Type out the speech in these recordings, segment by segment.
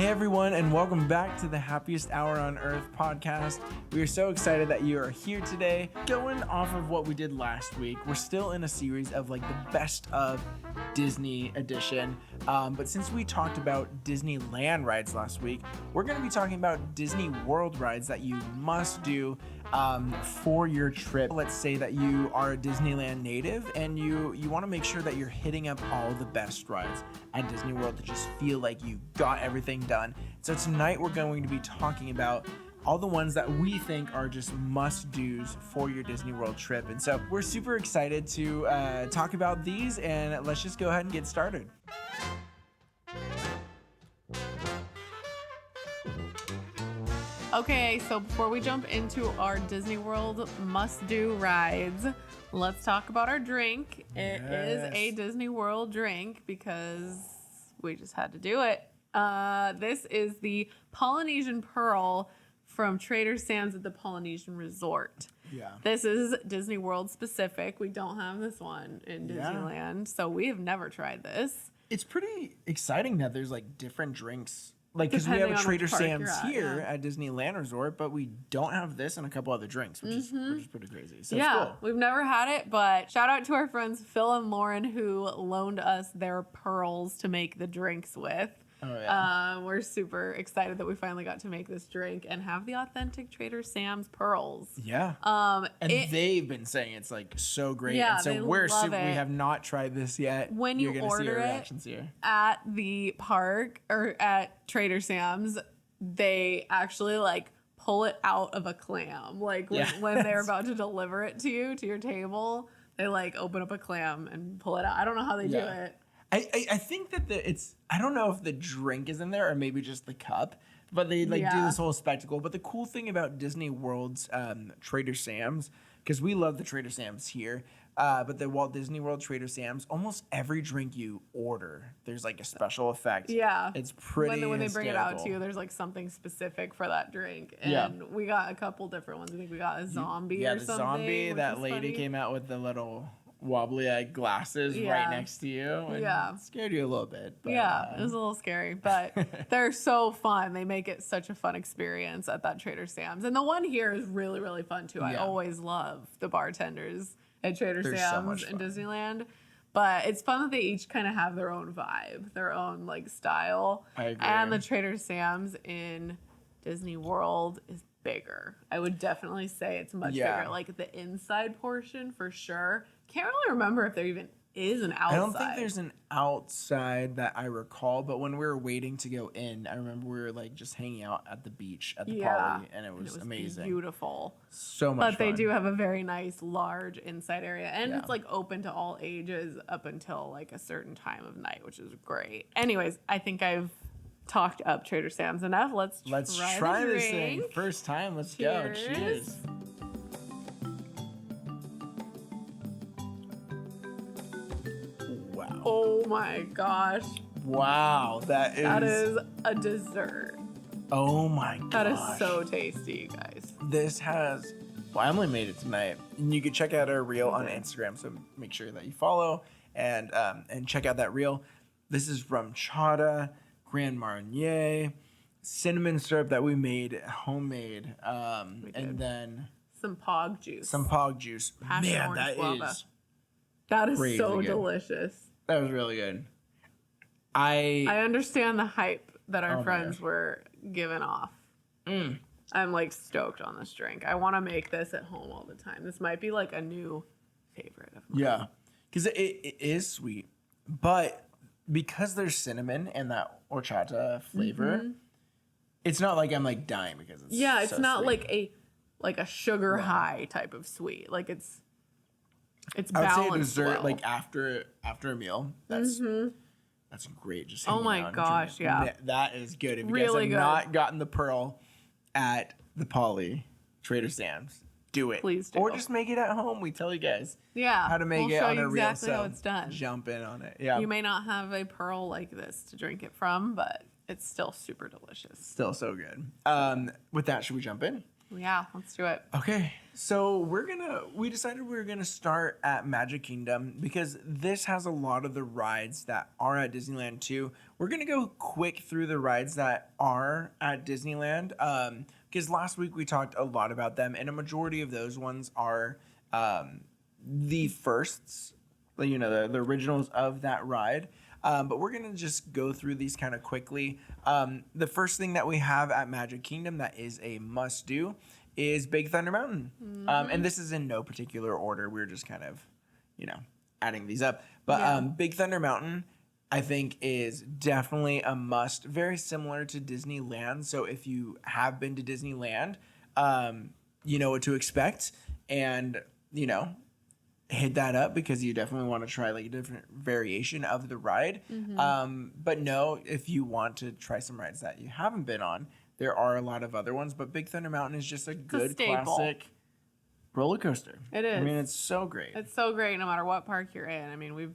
Hey everyone, and welcome back to the Happiest Hour on Earth podcast. We are so excited that you are here today. Going off of what we did last week, we're still in a series of like the best of Disney edition. But since we talked about Disneyland rides last week, we're going to be talking about Disney World rides that you must do for your trip. Let's say that you are a Disneyland native and you want to make sure that you're hitting up all the best rides at Disney World to just feel like you got everything done. So tonight we're going to be talking about all the ones that we think are just must-dos for your Disney World trip. And so we're super excited to talk about these, and let's just go ahead and get started. Okay, so before we jump into our Disney World must-do rides, let's talk about our drink. It is a Disney World drink because we just had to do it. This is the Polynesian Pearl from Trader Sam's at the Polynesian Resort. Yeah. This is Disney World specific. We don't have this one in Disneyland, so we have never tried this. It's pretty exciting that there's like different drinks. Like, because we have a Trader Sam's here at Disneyland Resort, but we don't have this and a couple other drinks, which is pretty crazy. So it's cool. We've never had it, but shout out to our friends Phil and Lauren who loaned us their pearls to make the drinks with. Oh, yeah. We're super excited that we finally got to make this drink and have the authentic Trader Sam's pearls. Yeah. And they've been saying it's like so great. Yeah, and so we have not tried this yet. When You're you gonna see order our reactions here. at the park or at Trader Sam's, they actually like pull it out of a clam. Like when they're about to deliver it to you, to your table, they like open up a clam and pull it out. I don't know how they do it. I think that I don't know if the drink is in there or maybe just the cup, but they do this whole spectacle. But the cool thing about Disney World's Trader Sam's, because we love the Trader Sam's here, but the Walt Disney World Trader Sam's, almost every drink you order, there's like a special effect. Yeah. It's pretty when they bring it out to hysterical. you, there's like something specific for that drink. And we got a couple different ones. I think we got a zombie or something. Yeah, the zombie, that lady came out with the little wobbly eyed glasses right next to you. And it scared you a little bit. But, it was a little scary, but they're so fun. They make it such a fun experience at that Trader Sam's. And the one here is really, really fun too. I always love the bartenders at Trader Sam's in Disneyland. But it's fun that they each kind of have their own vibe, their own like style. I agree. And the Trader Sam's in Disney World is bigger. I would definitely say it's much bigger. Like the inside portion for sure. Can't really remember if there even is an outside. I don't think there's an outside that I recall, but when we were waiting to go in, I remember we were like just hanging out at the beach at the Poly, and it was amazing. Beautiful. So much fun. But they do have a very nice large inside area, and it's like open to all ages up until like a certain time of night, which is great. Anyways, I think I've talked up Trader Sam's enough. Let's try this thing. First time. Let's go. Cheers. Wow. Oh my gosh. Wow. That is a dessert. Oh my gosh. That is so tasty, you guys. I only made it tonight. And you can check out our reel on Instagram, so make sure that you follow and check out that reel. This is from Chata, Grand Marnier, cinnamon syrup that we made homemade, and then some pog juice. Man, that is so delicious. That was really good. I understand the hype that our friends were giving off. I'm like stoked on this drink. I want to make this at home all the time. This might be like a new favorite of mine. Yeah, because it is sweet, but because there's cinnamon and that horchata flavor, it's not like I'm like dying because it's it's not sweet. like a sugar high type of sweet. Like it's balanced. I would say dessert like after a meal. That's great. Just oh my gosh, that is good. If you really guys have not gotten the pearl at the Poly Trader Sam's, do it. Please do. Or just make it at home. We tell you guys how to make it on a reel. Exactly how it's done. Jump in on it. Yeah. You may not have a pearl like this to drink it from, but it's still super delicious. Still so good. With that, should we jump in? Yeah, let's do it. Okay, so we decided we were gonna start at Magic Kingdom because this has a lot of the rides that are at Disneyland too. We're gonna go quick through the rides that are at Disneyland, because last week we talked a lot about them, and a majority of those ones are the firsts, the originals of that ride. But we're gonna just go through these kind of quickly. The first thing that we have at Magic Kingdom that is a must do is Big Thunder Mountain. And this is in no particular order. We're just kind of, adding these up. But Big Thunder Mountain, I think, is definitely a must. Very similar to Disneyland. So if you have been to Disneyland, you know what to expect. And, hit that up because you definitely want to try like a different variation of the ride. But no, if you want to try some rides that you haven't been on, there are a lot of other ones, but Big Thunder Mountain is just a good classic roller coaster. It is. I mean, it's so great. It's so great no matter what park you're in. I mean, we've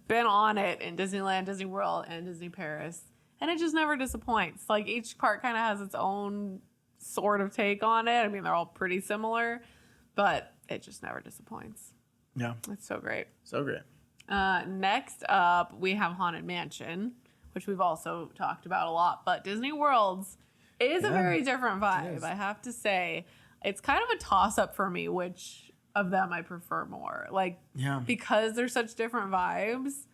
been on it in Disneyland, Disney World, and Disney Paris, and it just never disappoints. Like each park kind of has its own sort of take on it. I mean, they're all pretty similar, but it just never disappoints. Yeah. It's so great. So great. Next up, we have Haunted Mansion, which we've also talked about a lot. But Disney World's is a very different vibe, I have to say. It's kind of a toss-up for me, which of them I prefer more. Like, because they're such different vibes,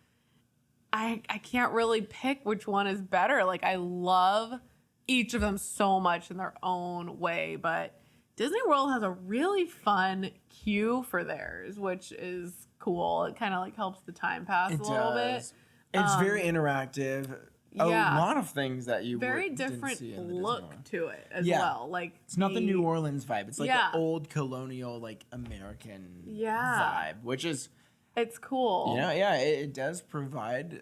I can't really pick which one is better. Like, I love each of them so much in their own way, but Disney World has a really fun queue for theirs, which is cool. It kind of like helps the time pass a little bit. It's very interactive. A lot of things that you very didn't different see in the look to it as well. Like it's not the New Orleans vibe. It's like an old colonial, like American vibe, which is it's cool. It does provide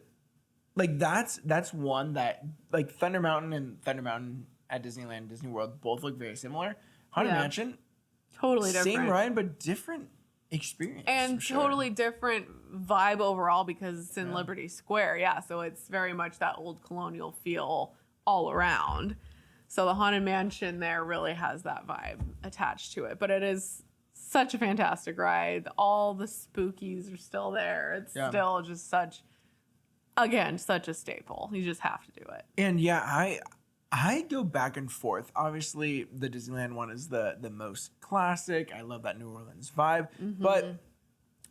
like that's one that like Thunder Mountain and Thunder Mountain at Disneyland, Disney World both look very similar. Haunted Mansion, totally different. Same ride, but different experience. And totally different vibe overall because it's in Liberty Square. Yeah, so it's very much that old colonial feel all around. So the Haunted Mansion there really has that vibe attached to it. But it is such a fantastic ride. All the spookies are still there. It's still just such a staple. You just have to do it. And I go back and forth. Obviously, the Disneyland one is the most classic. I love that New Orleans vibe. But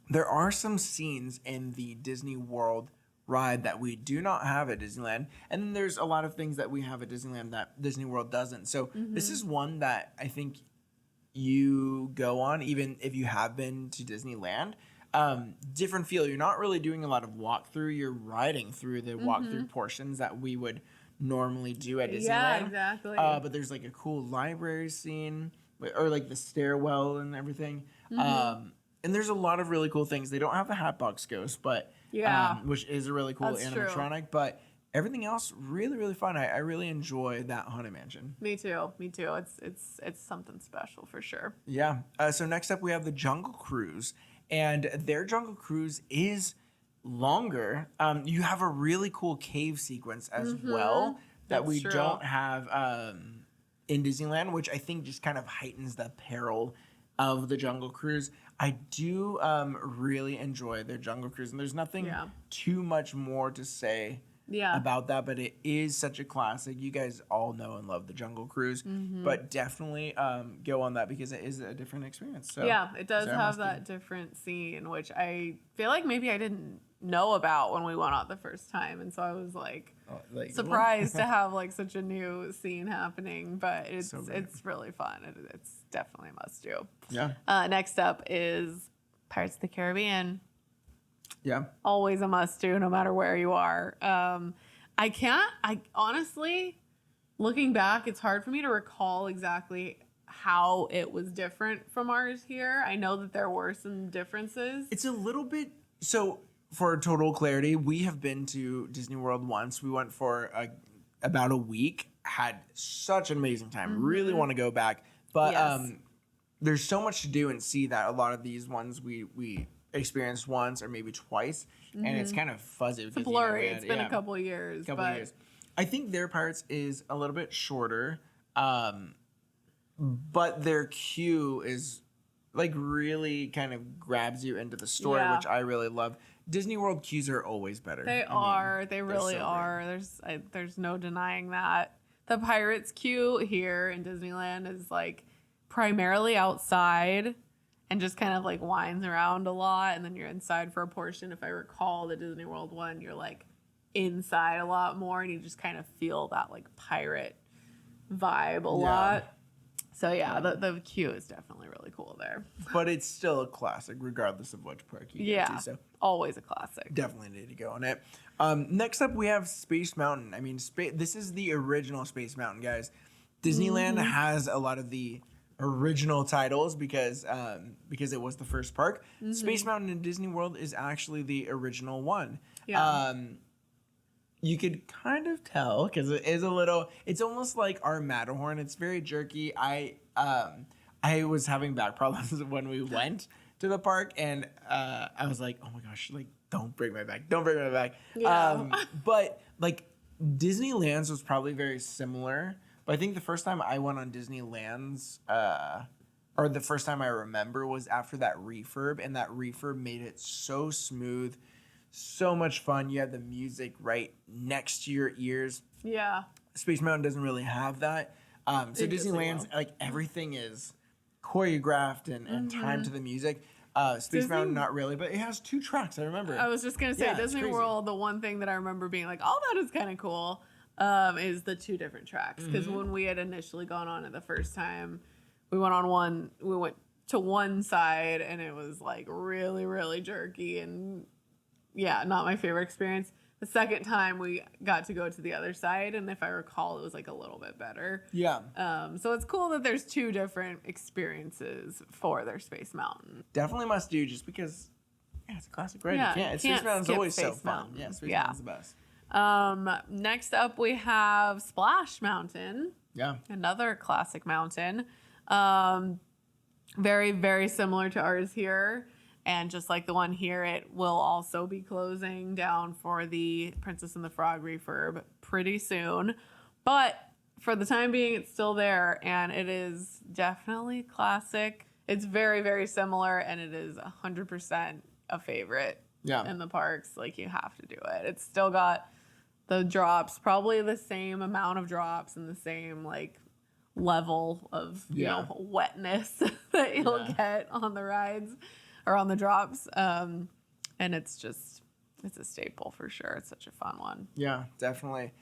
there are some scenes in the Disney World ride that we do not have at Disneyland. And then there's a lot of things that we have at Disneyland that Disney World doesn't. So this is one that I think you go on, even if you have been to Disneyland. Different feel. You're not really doing a lot of walkthrough. You're riding through the walkthrough portions that we would normally do at Disneyland. Yeah, exactly. But there's like a cool library scene or like the stairwell and everything. And there's a lot of really cool things. They don't have the Hatbox Ghost, but which is a really cool animatronic. True. But everything else really, really fun. I really enjoy that Haunted Mansion. Me too. It's something special for sure. Yeah. So next up we have the Jungle Cruise, and their Jungle Cruise is longer. You have a really cool cave sequence as well that we don't have in Disneyland, which I think just kind of heightens the peril of the Jungle Cruise. I do really enjoy their Jungle Cruise, and there's nothing too much more to say about that, but it is such a classic. You guys all know and love the Jungle Cruise, but definitely go on that because it is a different experience. So, it does have that different scene, which I feel like maybe I didn't know about when we went out the first time, and so I was like surprised to have like such a new scene happening, but it's really fun. It's definitely a must do. Next up is Pirates of the Caribbean. Always a must do no matter where you are. I honestly, looking back, it's hard for me to recall exactly how it was different from ours here. I know that there were some differences. It's a little bit so. For total clarity, we have been to Disney World once. We went for about a week. Had such an amazing time. Really want to go back. But there's so much to do and see that a lot of these ones we experienced once or maybe twice. And it's kind of fuzzy. It's blurry. It's been a couple of years. I think their Pirates is a little bit shorter. but their queue is like really kind of grabs you into the story, Yeah. which I really love. Disney World queues are always better. They really so are. There's no denying that. The Pirates queue here in Disneyland is like primarily outside and just kind of like winds around a lot, and then you're inside for a portion. If I recall, the Disney World one, you're like inside a lot more, and you just kind of feel that like pirate vibe a lot. So yeah, the queue is definitely really cool there. But it's still a classic, regardless of which park you go to. So always a classic. Definitely need to go on it. Next up, we have Space Mountain. I mean, this is the original Space Mountain, guys. Disneyland has a lot of the original titles because it was the first park. Space Mountain in Disney World is actually the original one. Yeah. You could kind of tell because it is a little. It's almost like our Matterhorn. It's very jerky. I was having back problems when we went to the park, and I was like, oh my gosh, like don't break my back, don't break my back. Yeah. But like Disneyland's was probably very similar. But I think the first time I went on Disneyland's, or the first time I remember was after that refurb, and that refurb made it so smooth. So much fun. You have the music right next to your ears. Yeah. Space Mountain doesn't really have that. So Disneyland's like everything is choreographed and timed to the music. Space Mountain, not really, but it has 2 tracks. I remember. I was just gonna say Disney World. The one thing that I remember being like, oh, that is kind of cool, is the 2 different tracks. Because when we had initially gone on it the first time, we went to one side, and it was like really, really jerky and. Yeah, not my favorite experience. The second time we got to go to the other side, and if I recall, it was like a little bit better. Yeah. So it's cool that there's 2 different experiences for their Space Mountain. Definitely must do just because it's a classic ride. Yeah, Space Mountain's always so fun. Mountain. Yeah, Space Mountain's the best. Next up, we have Splash Mountain. Yeah. Another classic mountain. Very, very similar to ours here. And just like the one here, it will also be closing down for the Princess and the Frog refurb pretty soon. But for the time being, it's still there, and it is definitely classic. It's very, very similar, and it is 100% a favorite in the parks. Like, you have to do it. It's still got the drops, probably the same amount of drops and the same, like, level of, you know, wetness that you'll get on the rides. Or on the drops, and it's a staple for sure. It's such a fun one. Yeah, definitely.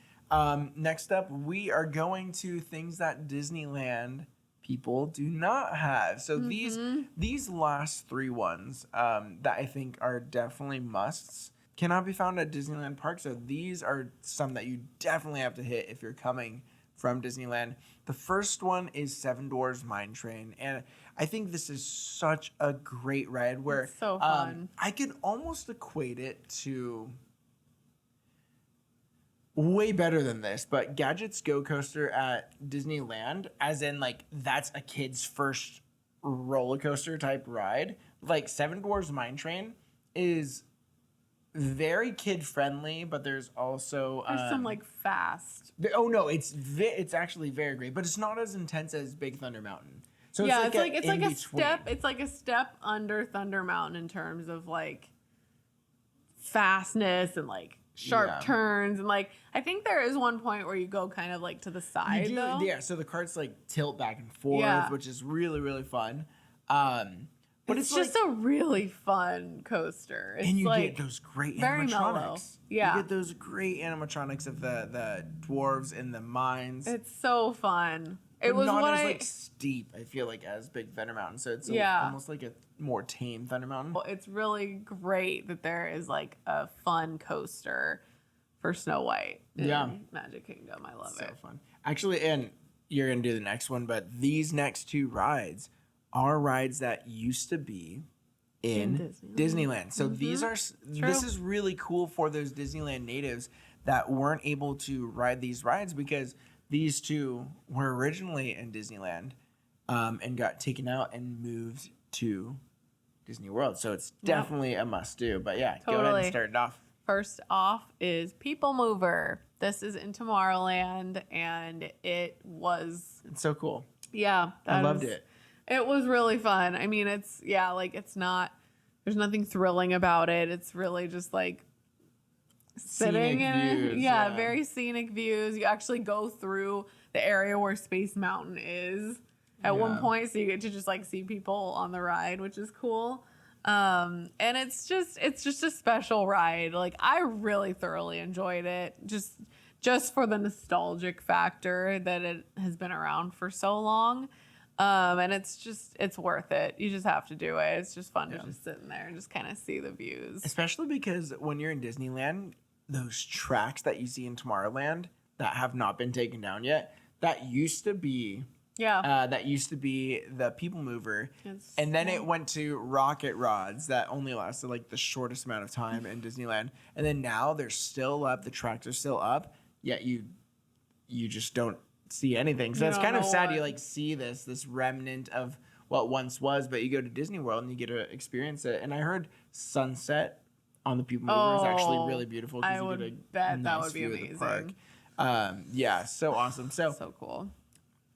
Next up, we are going to things that Disneyland people do not have. So these last 3 ones that I think are definitely musts cannot be found at Disneyland Park. So these are some that you definitely have to hit if you're coming from Disneyland. The first one is Seven Dwarfs Mine Train, and I think this is such a great ride where it's so fun. I could almost equate it to way better than this, but Gadget's Go Coaster at Disneyland, as in like that's a kid's first roller coaster type ride. Like Seven Dwarfs Mine Train is very kid friendly, but there's also there's some like fast. Oh no, it's actually very great, but it's not as intense as Big Thunder Mountain. So yeah, it's like a step. It's like a step under Thunder Mountain in terms of like fastness and like sharp turns, and like I think there is one point where you go kind of like to the side. Though. Yeah. So the carts like tilt back and forth, which is really, really fun. But it's just like, a really fun coaster. It's and you like get those great very animatronics. Mellow. Yeah. You get those great animatronics of the dwarves in the mines. It's so fun. But it was not what as like steep, I feel like, as Big Thunder Mountain. So it's almost like a more tame Thunder Mountain. Well, it's really great that there is like a fun coaster for Snow White in Magic Kingdom. I love it. So fun. Actually, and you're going to do the next one, but these next 2 rides are rides that used to be in Disneyland. So this is really cool for those Disneyland natives that weren't able to ride these rides because these 2 were originally in Disneyland and got taken out and moved to Disney World. So it's definitely a must do. But yeah, go ahead and start it off. First off is People Mover. This is in Tomorrowland, and it's so cool. Yeah. I loved it. It was really fun. I mean, it's not, there's nothing thrilling about it. It's really just like sitting in views, very scenic views. You actually go through the area where Space Mountain is at one point, so you get to just like see people on the ride, which is cool. And it's just a special ride. Like, I really thoroughly enjoyed it, just for the nostalgic factor that it has been around for so long. And it's worth it. You just have to do it. It's just fun to just sit in there and just kind of see the views. Especially because when you're in Disneyland, those tracks that you see in Tomorrowland that have not been taken down yet, that used to be the People Mover. And then it went to Rocket Rods that only lasted like the shortest amount of time in Disneyland. And then now they're still up. The tracks are still up. Yet you just don't see anything. So it's kind of sad. You like see this remnant of what once was, but you go to Disney World and you get to experience it. And I heard sunset on the People Mover is actually really beautiful. I would bet that would be amazing. So awesome. So cool.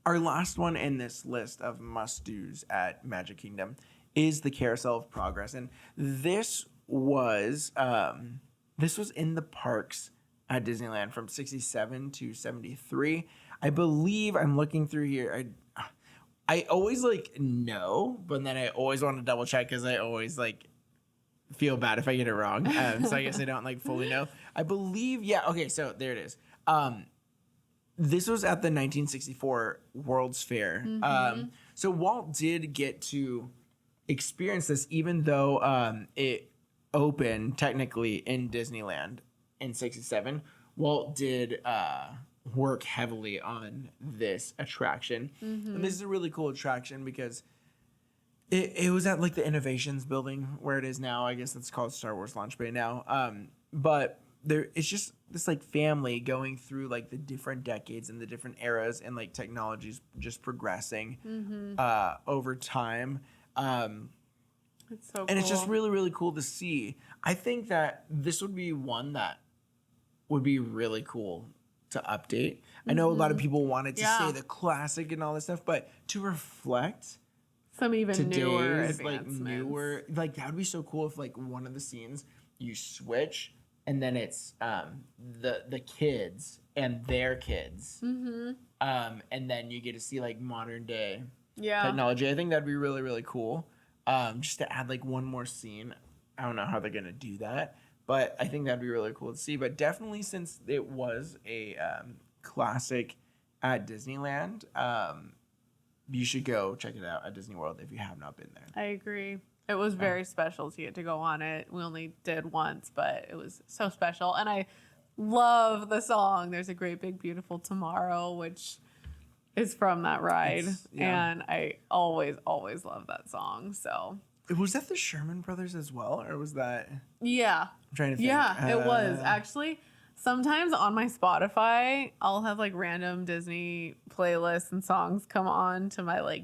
Our last one in this list of must-dos at Magic Kingdom is the Carousel of Progress. And this was in the parks at Disneyland from 67 to 73. I believe, I'm looking through here, I always like know, but then I always want to double check because I always like feel bad if I get it wrong. So I guess I don't like fully know. I believe, okay, so there it is. This was at the 1964 World's Fair. So Walt did get to experience this, even though it opened technically in Disneyland in 67. Walt did work heavily on this attraction. And this is a really cool attraction because it was at like the Innovations building where it is now. I guess it's called Star Wars Launch Bay now. But it's just this like family going through like the different decades and the different eras, and like technology's just progressing over time. It's so cool. And it's just really, really cool to see. I think that this would be one that would be really cool to update. I know a lot of people wanted to say the classic and all this stuff, but to reflect some even newer advancements. Like that would be so cool if like one of the scenes you switch and then it's the kids and their kids. And then you get to see like modern day technology. I think that'd be really, really cool. Just to add like one more scene. I don't know how they're gonna do that, but I think that'd be really cool to see. But definitely, since it was a classic at Disneyland, you should go check it out at Disney World if you have not been there. I agree. It was very special to get to go on it. We only did once, but it was so special. And I love the song, There's a Great Big Beautiful Tomorrow, which is from that ride. And I always, always love that song. So was that the Sherman Brothers as well? Or was that... Yeah. I'm trying to think. Yeah, it was. Actually, sometimes on my Spotify, I'll have like random Disney playlists and songs come on to my like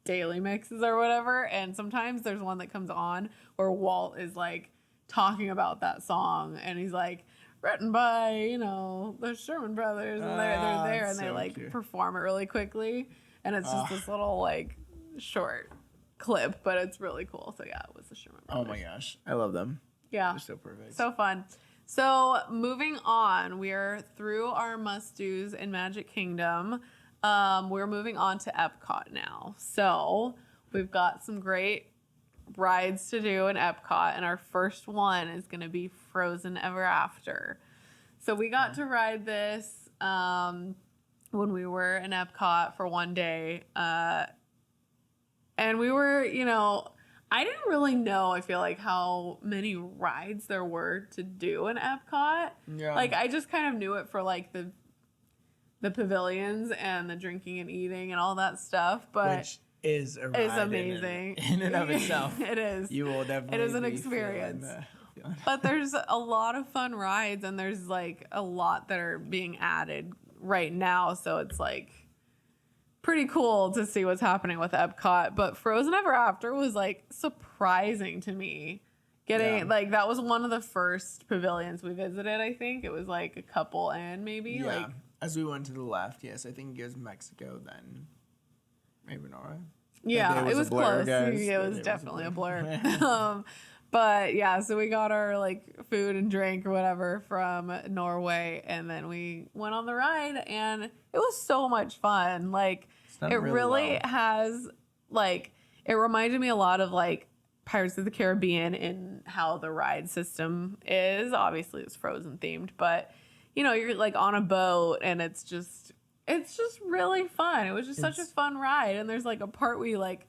daily mixes or whatever. And sometimes there's one that comes on where Walt is like talking about that song. And he's like, written by, the Sherman Brothers. And they're there and they like cute. Perform it really quickly. And it's just this little like short clip, but it's really cool. So yeah, it was the Sherman Brothers. Oh my gosh. I love them. Yeah. They're so perfect. So fun. So moving on, we're through our must-dos in Magic Kingdom. We're moving on to Epcot now. So we've got some great rides to do in Epcot, and our first one is going to be Frozen Ever After. So we got to ride this when we were in Epcot for one day. And we were, I didn't really know, I feel like, how many rides there were to do in Epcot. Yeah. Like, I just kind of knew it for, like, the pavilions and the drinking and eating and all that stuff. But which is a ride amazing. In and of itself. It is. You will definitely It is an experience. But there's a lot of fun rides, and there's, like, a lot that are being added right now. So it's, like, pretty cool to see what's happening with Epcot. But Frozen Ever After was like surprising to me. Like that was one of the first pavilions we visited. I think it was like a couple in maybe. Yeah. Like as we went to the left, yes, I think it goes Mexico then. maybe not. Right? Yeah, it was a blur, close. guys. It was definitely a blur. But yeah, so we got our like food and drink or whatever from Norway, and then we went on the ride, and it was so much fun. Like it really has like it reminded me a lot of like Pirates of the Caribbean in how the ride system is. Obviously, it's Frozen themed, but you know, you're like on a boat, and it's just really fun. It was just such a fun ride, and there's like a part where you like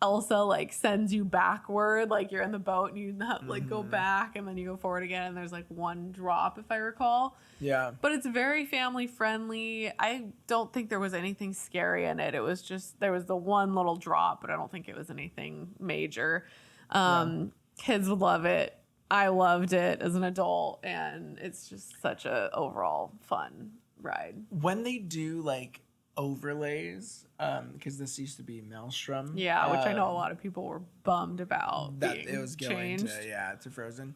Elsa like sends you backward, like you're in the boat and you like go back and then you go forward again, and there's like one drop if I recall. Yeah. But it's very family friendly. I don't think there was anything scary in it. It was just there was the one little drop, but I don't think it was anything major. Kids would love it. I loved it as an adult, and it's just such a overall fun ride. When they do like overlays, because this used to be Maelstrom. Yeah, which I know a lot of people were bummed about that being it was going changed. to Frozen.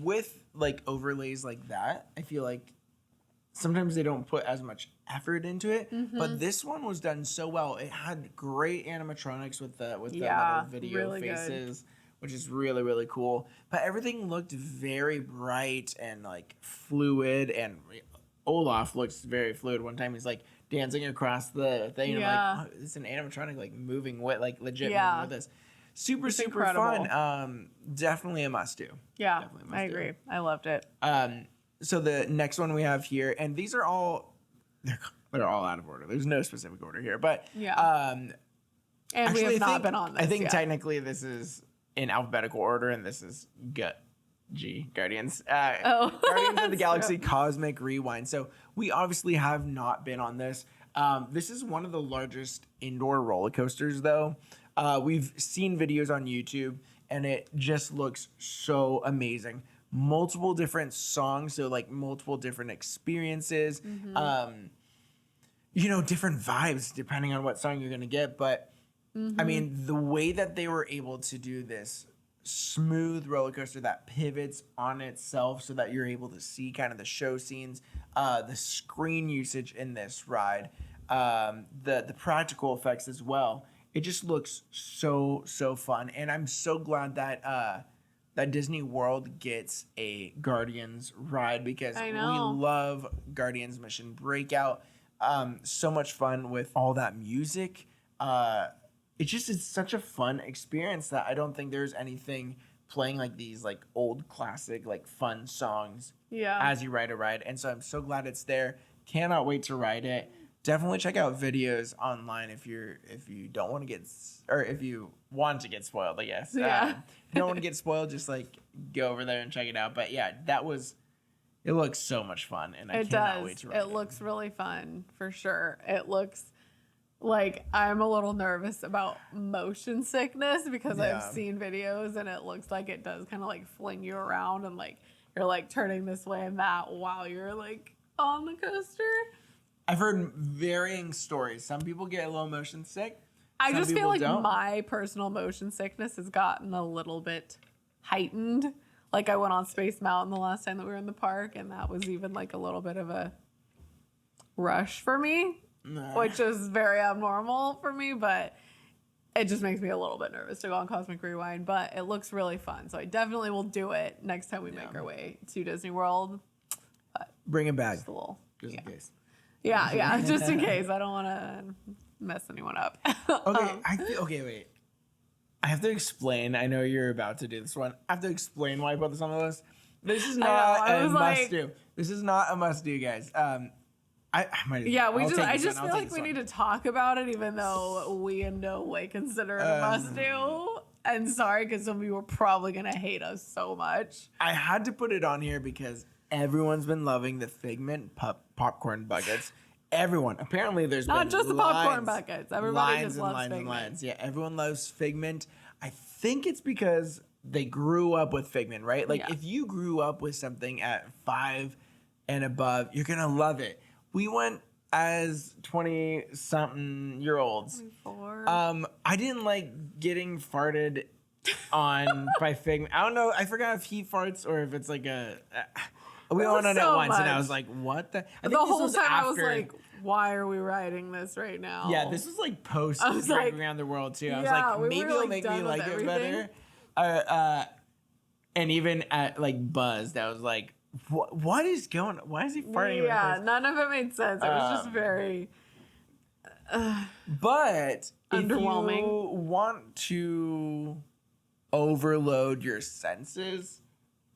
With like overlays like that, I feel like sometimes they don't put as much effort into it, but this one was done so well. It had great animatronics with the little video really faces, good. Which is really, really cool. But everything looked very bright and like fluid, and Olaf looks very fluid. One time he's like dancing across the thing, and I'm like, oh, it's an animatronic like moving with like legit moving with this. Super incredible. Fun. Definitely a must do. Yeah, I agree. I loved it. So the next one we have here, and these are all they're all out of order. There's no specific order here, but and actually, we have not been on this. I think technically this is in alphabetical order, and this is Guardians. Guardians of the Galaxy Cosmic Rewind. So we obviously have not been on this. This is one of the largest indoor roller coasters, though. We've seen videos on YouTube, and it just looks so amazing. Multiple different songs, so like multiple different experiences. You know, different vibes depending on what song you're gonna get. But I mean, the way that they were able to do this smooth roller coaster that pivots on itself so that you're able to see kind of the show scenes, the screen usage in this ride, the practical effects as well. It just looks so fun, and I'm so glad that that Disney World gets a Guardians ride, because we love Guardians Mission Breakout. So much fun with all that music. It's such a fun experience that I don't think there's anything playing like these like old classic like fun songs as you ride a ride. And so I'm so glad it's there. Cannot wait to ride it. Definitely check out videos online if you don't want to get, or if you want to get spoiled, I guess. If you don't want to get spoiled, just like go over there and check it out. But yeah, it looks so much fun, and I cannot wait to ride it. It looks really fun for sure. It looks like I'm a little nervous about motion sickness because I've seen videos, and it looks like it does kind of like fling you around, and like you're like turning this way and that while you're like on the coaster. I've heard varying stories. Some people get a little motion sick. I just feel like my personal motion sickness has gotten a little bit heightened. Like I went on Space Mountain the last time that we were in the park, and that was even like a little bit of a rush for me, which is very abnormal for me, but it just makes me a little bit nervous to go on Cosmic Rewind, but it looks really fun. So I definitely will do it next time we make our way to Disney World. But bring it back. Just a little. Just in case. Yeah, just in case. I don't want to mess anyone up. Okay, wait. I have to explain. I know you're about to do this one. I have to explain why I put this on the list. This is not a must-do. This is not a must-do, guys. I just feel like we need to talk about it, even though we in no way consider it a must-do. And sorry, because some of you are probably going to hate us so much. I had to put it on here because everyone's been loving the Figment popcorn buckets. Everyone. Apparently, there's not just the popcorn buckets. Everybody just loves Figment. Lines. Yeah, everyone loves Figment. I think it's because they grew up with Figment, right? Like, if you grew up with something at 5 and above, you're going to love it. We went as 20-something-year-olds. 24. I didn't like getting farted on by Figment. I don't know. I forgot if he farts or if it's like a... we went on it once, and I was like, "What the?" The whole time I was like, why are we riding this right now? Yeah, this was like post was Drink like, Around the World too. I was yeah, like, we maybe were, it'll like, make me done with like it everything. better. And even at like Buzzed, I was like, what is going on? Why is he farting in my Yeah, face? none of it made sense. It was just very But underwhelming. if you want to overload your senses,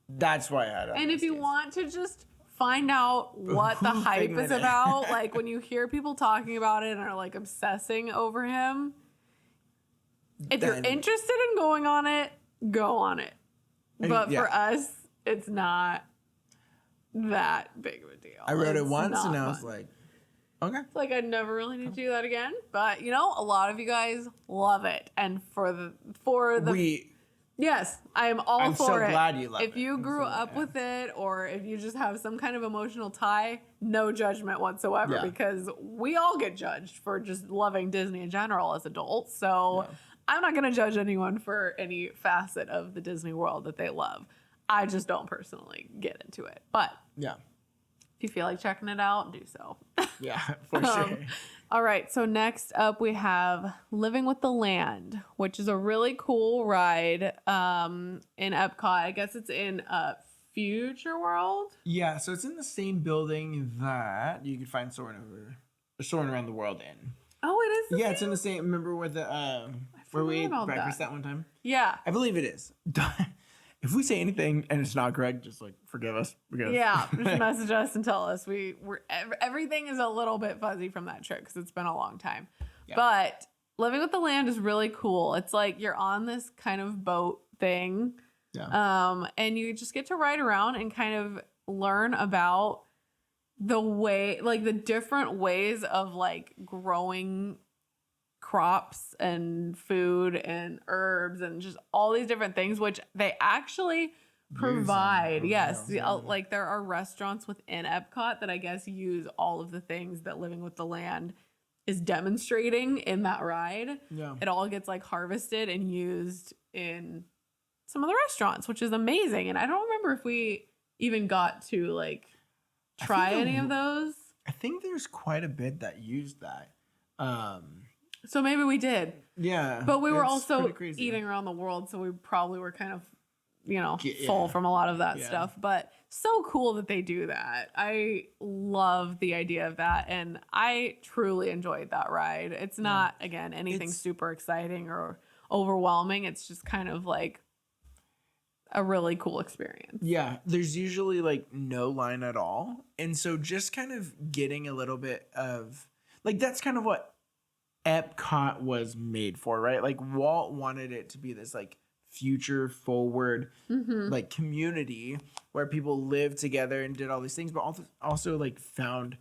that's why I had it. And if you want to just find out what the Who hype figured is it? about, like when you hear people talking about it and are like obsessing over him, if you're Then- interested in going on it, go on it. But yeah. for us, it's not that big of a deal. I rode it It's once not and I was fun. like, okay. It's like I never really need to do that again. But you know, a lot of you guys love it, and for the yes, I am all I'm for so it. glad you love if it. you I'm grew so glad, up yeah. with it, or if you just have some kind of emotional tie, no judgment whatsoever, Yeah. because we all get judged for just loving Disney in general as adults. So Yeah. I'm not going to judge anyone for any facet of the Disney World that they love. I just don't personally get into it. But Yeah. if you feel like checking it out, do so. Yeah, for sure. All right, so next up we have Living with the Land, which is a really cool ride in Epcot. I guess it's in Future World. Yeah, so it's in the same building that you could find Soaring Around the World in. Oh, it is. Yeah, it's in the same. Remember where where we ate about breakfast that. that one time? Yeah. I believe it is. If we say anything and it's not correct, just like forgive us. Because Yeah, just message us and tell us. Everything is a little bit fuzzy from that trip because it's been a long time. Yeah. But Living with the Land is really cool. It's like you're on this kind of boat thing, and you just get to ride around and kind of learn about the different ways of like growing crops and food and herbs and just all these different things, which they actually provide. Yes. Like there are restaurants within Epcot that I guess use all of the things that Living with the Land is demonstrating in that ride. Yeah. It all gets like harvested and used in some of the restaurants, which is amazing. And I don't remember if we even got to like try any of those. I think there's quite a bit that used that. So maybe we did. Yeah. But we were it's also pretty crazy. eating around the world, so we probably were kind of, Yeah. full from a lot of that Yeah. stuff. But so cool that they do that. I love the idea of that, and I truly enjoyed that ride. It's not, again, anything super exciting or overwhelming. It's just kind of like a really cool experience. Yeah, there's usually like no line at all. And so just kind of getting a little bit of like that's kind of what Epcot was made for, right? Like Walt wanted it to be this like future forward like community where people lived together and did all these things, but also like found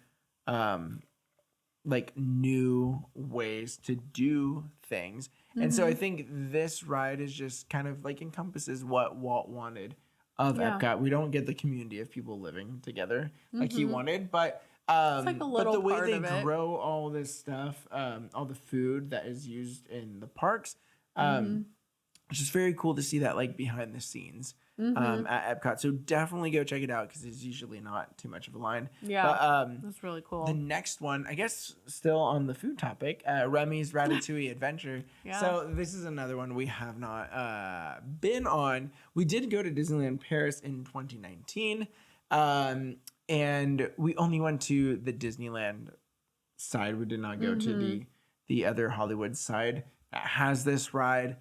like new ways to do things. And so I think this ride is just kind of like encompasses what Walt wanted of Epcot. We don't get the community of people living together like he wanted, but like a little but the way part they of it. grow all this stuff, all the food that is used in the parks, it's just very cool to see that like behind the scenes at Epcot. So definitely go check it out because it's usually not too much of a line. Yeah, But, that's really cool. the next one, I guess, still on the food topic, Remy's Ratatouille Adventure. Yeah. So this is another one we have not been on. We did go to Disneyland Paris in 2019, and we only went to the Disneyland side. We did not go to the other Hollywood side that has this ride.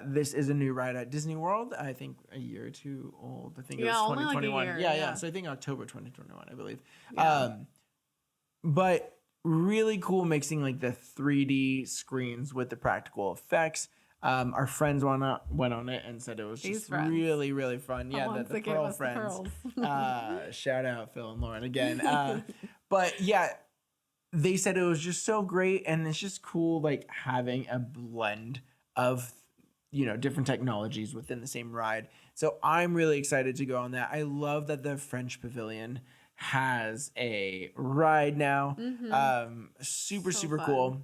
This is a new ride at Disney World. I think a year or two old. I think it was only like a 2021. year, yeah. yeah. So I think October 2021, I believe. Yeah. But really cool mixing like the 3D screens with the practical effects. Our friends went on it and said it was These just friends. really, really fun. Yeah, ones the that gave Pearl us the friends. pearls. Shout out Phil and Lauren again. But yeah, they said it was just so great, and it's just cool like having a blend of different technologies within the same ride. So I'm really excited to go on that. I love that the French Pavilion has a ride now. Super So super fun. cool.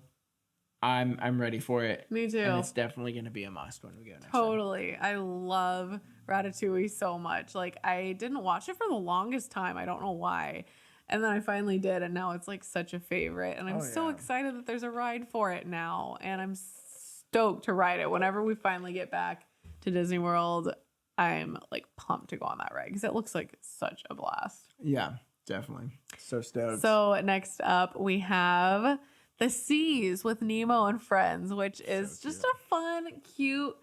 I'm ready for it. Me too. And it's definitely going to be a must when we go next time. Totally. I love Ratatouille so much. Like, I didn't watch it for the longest time. I don't know why. And then I finally did, and now it's like such a favorite. And I'm so excited that there's a ride for it now. And I'm stoked to ride it. Whenever we finally get back to Disney World, I'm like pumped to go on that ride because it looks like such a blast. Yeah, definitely. So stoked. So next up, we have the Seas with Nemo and Friends, which is just a fun, cute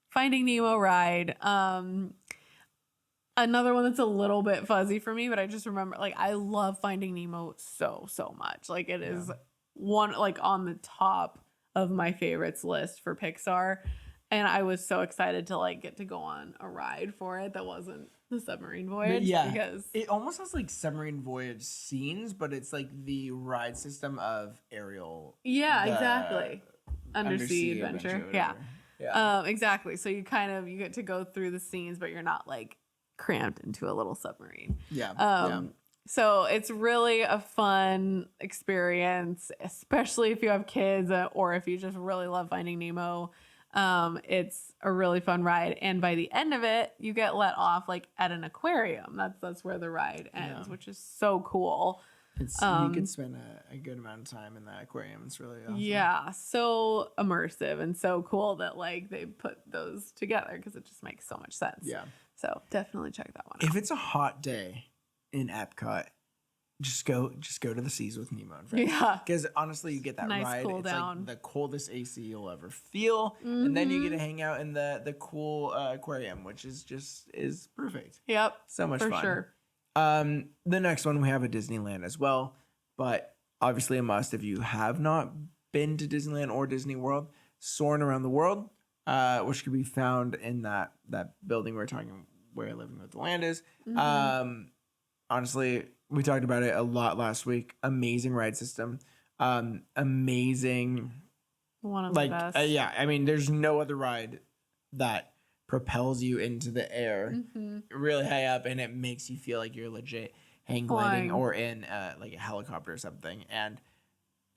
Finding Nemo ride. Another one that's a little bit fuzzy for me, but I just remember, like, I love Finding Nemo so much. Like, it is one, like, on the top of my favorites list for Pixar. And I was so excited to, like, get to go on a ride for it that wasn't the submarine voyage. Yeah, because it almost has, like, submarine voyage scenes, but it's, like, the ride system of Ariel. Yeah, exactly. Undersea adventure. Yeah. Exactly. So you get to go through the scenes, but you're not, like, cramped into a little submarine. So it's really a fun experience, especially if you have kids or if you just really love Finding Nemo. It's a really fun ride, and by the end of it, you get let off like at an aquarium. That's where the ride ends, which is so cool. You can spend a good amount of time in that aquarium. It's really awesome. Yeah, so immersive and so cool that like they put those together because it just makes so much sense. Yeah. So definitely check that one out. If it's a hot day in Epcot, just go to the Seas with Nemo and Friends. Yeah. Because honestly, you get that Nice ride. cool It's down. like the coldest AC you'll ever feel. And then you get to hang out in the cool aquarium, which is perfect. Yep. So much for fun. sure. The next one we have a Disneyland as well, but obviously a must if you have not been to Disneyland or Disney World. Soaring Around the World, which can be found in that building we're talking where Living with the Land is. Honestly, we talked about it a lot last week. Amazing ride system. Amazing. One of the best. Yeah, I mean, there's no other ride that propels you into the air really high up, and it makes you feel like you're legit hang gliding or in like a helicopter or something. And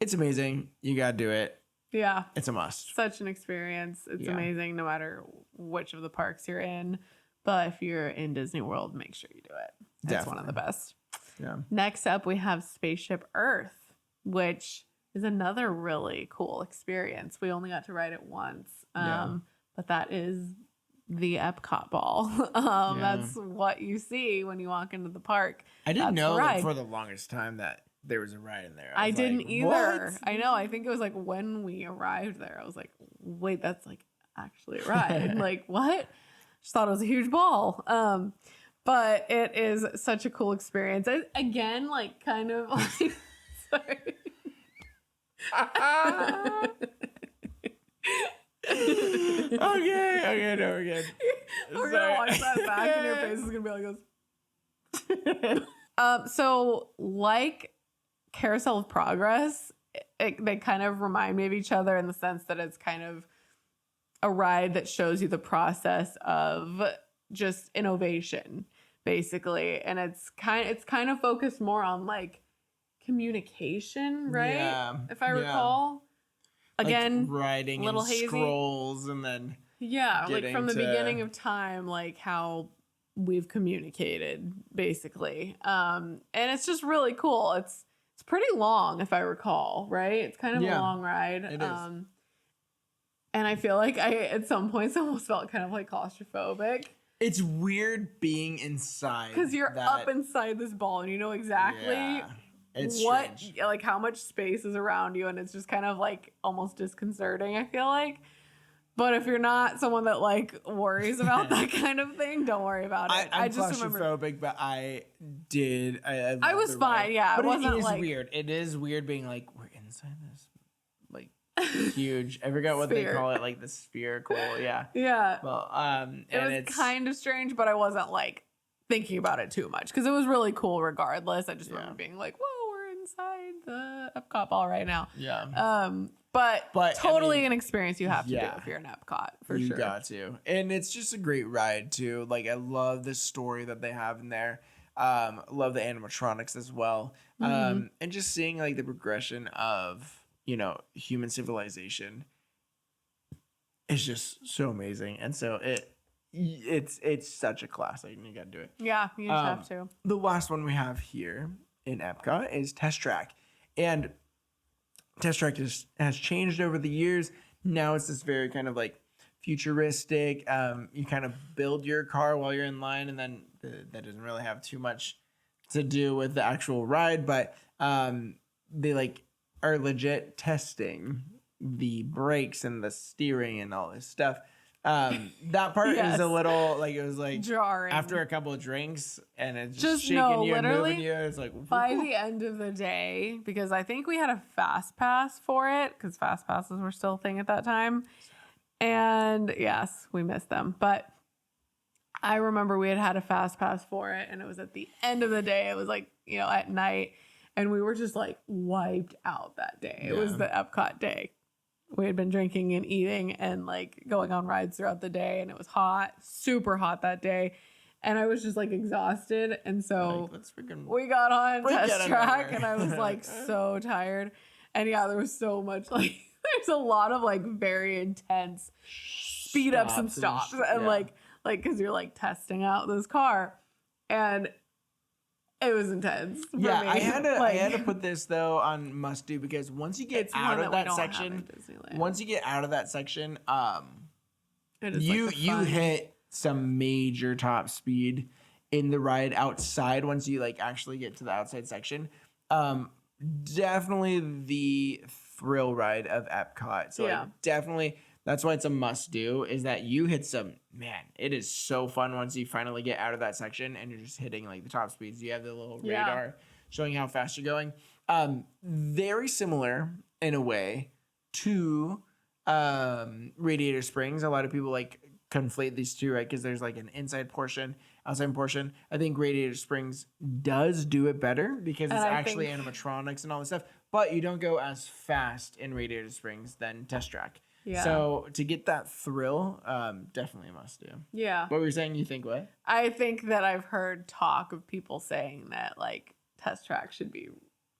it's amazing. You gotta do it. Yeah. It's a must. Such an experience. It's amazing no matter which of the parks you're in. But if you're in Disney World, make sure you do it. It's one of the best. Yeah. Next up, we have Spaceship Earth, which is another really cool experience. We only got to ride it once, but that is the Epcot ball. That's what you see when you walk into the park. I didn't know like, for the longest time that there was a ride in there. I didn't like, either. What? I know. I think it was like when we arrived there, I was like, wait, that's like actually a ride. Like, what? Just thought it was a huge ball. But it is such a cool experience. Again, like kind of like sorry. Okay, no, we're good. We're gonna watch that back and your face is gonna be like this. So like Carousel of Progress, they kind of remind me of each other in the sense that it's kind of a ride that shows you the process of just innovation, basically. And it's kind of focused more on like communication, right? Yeah. If I recall. Again, like writing little and hazy. scrolls and then like from the beginning of time, like how we've communicated basically. And it's just really cool. It's pretty long if I recall, right? It's kind of a long ride. It is. And I feel like I at some points almost felt kind of like claustrophobic. It's weird being inside. Because you're up inside this ball and you know exactly it's what strange. like how much space is around you, and it's just kind of like almost disconcerting, I feel like. But if you're not someone that like worries about that kind of thing, don't worry about it. I'm just claustrophobic, but I did. I was fine. Yeah, but it wasn't it is like weird. It is weird being like we're inside this like huge. I forgot what they call it, like the spherical. Yeah. Yeah. Well, it was kind of strange, but I wasn't like thinking about it too much because it was really cool regardless. I just remember being like, whoa, we're inside the Epcot ball right now. Yeah. But totally an experience you have to do if you're in Epcot, for sure. You got to. And it's just a great ride, too. Like, I love the story that they have in there. Love the animatronics as well. And just seeing, like, the progression of, you know, human civilization is just so amazing. And so it's such a classic, and you got to do it. Yeah, you just have to. The last one we have here in Epcot is Test Track. And Test Track has changed over the years. Now it's this very kind of like futuristic. You kind of build your car while you're in line, and then that doesn't really have too much to do with the actual ride, but they like are legit testing the brakes and the steering and all this stuff. That part is a little like, it was like jarring after a couple of drinks, and it's just shaking you and moving you. It's like by the end of the day, because I think we had a fast pass for it, because fast passes were still a thing at that time. And yes, we missed them. But I remember we had a fast pass for it, and it was at the end of the day. It was like, at night, and we were just like wiped out that day. It was the Epcot day. We had been drinking and eating and like going on rides throughout the day, and it was hot, super hot that day. And I was just like exhausted. And so we got on Test Track, and I was like so tired. And yeah, there was so much like, there's a lot of like very intense speed ups and stops. And like, cause you're like testing out this car, and it was intense. For me. I had to put this though on must do, because once you get out of that section, you hit some major top speed in the ride outside. Once you like actually get to the outside section, definitely the thrill ride of Epcot. So like, definitely. That's why it's a must do, is that you hit some, man, it is so fun once you finally get out of that section and you're just hitting like the top speeds. You have the little radar showing how fast you're going. Very similar in a way to Radiator Springs. A lot of people like conflate these two, right? Because there's like an inside portion, outside portion. I think Radiator Springs does do it better because it's actually animatronics and all this stuff, but you don't go as fast in Radiator Springs than Test Track. Yeah. So to get that thrill, definitely a must do. Yeah. What were you saying? You think what? I think that I've heard talk of people saying that like Test Track should be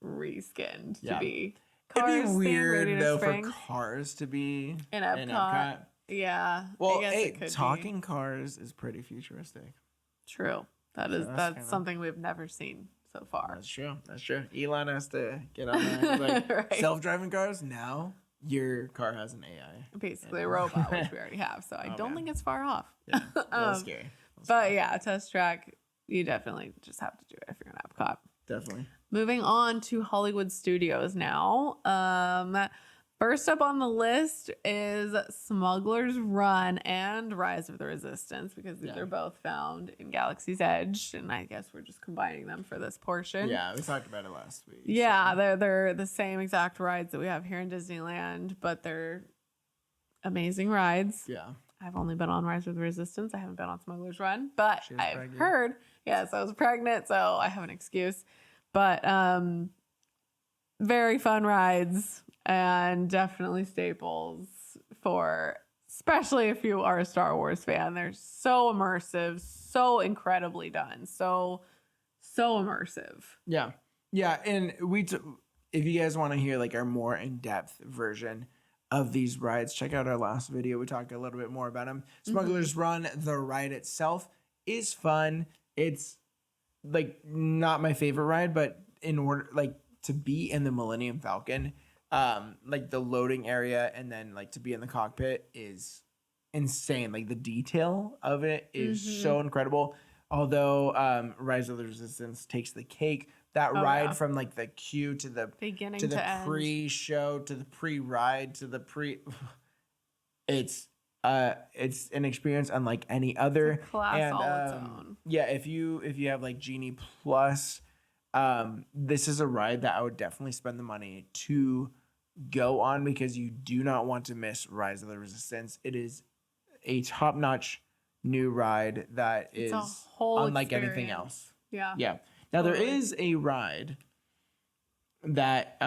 reskinned to be cars. It'd be weird though for cars to be in Epcot. Yeah. Well, talking cars is pretty futuristic. True. That's something we've never seen so far. That's true. Elon has to get on there. Like self-driving cars now. Your car has an AI. Basically a robot, which we already have. So I don't think it's far off. Yeah, that's scary. But yeah, Test Track, you definitely just have to do it if you're in Epcot. Definitely. Moving on to Hollywood Studios now. First up on the list is Smuggler's Run and Rise of the Resistance, because these are both found in Galaxy's Edge, and I guess we're just combining them for this portion. Yeah, we talked about it last week. Yeah, so. They're the same exact rides that we have here in Disneyland, but they're amazing rides. Yeah. I've only been on Rise of the Resistance. I haven't been on Smuggler's Run, but I've heard. Yes, I was pregnant, so I have an excuse. But very fun rides. And definitely staples for, especially if you are a Star Wars fan. They're so immersive, so incredibly done, so immersive. Yeah, and if you guys want to hear like our more in-depth version of these rides, check out our last video. We talked a little bit more about them. Smuggler's Run, the ride itself is fun. It's like not my favorite ride, but in order like to be in the Millennium Falcon. Like the loading area and then like to be in the cockpit is insane. Like the detail of it is so incredible. Although Rise of the Resistance takes the cake. That ride from like the queue to the beginning to the end. Pre-show to the pre-ride to the it's an experience unlike any other. It's a class all its own. Yeah, if you have like Genie Plus, this is a ride that I would definitely spend the money to go on, because you do not want to miss Rise of the Resistance. It is a top-notch new ride that is unlike anything else. Yeah. Now there is a ride that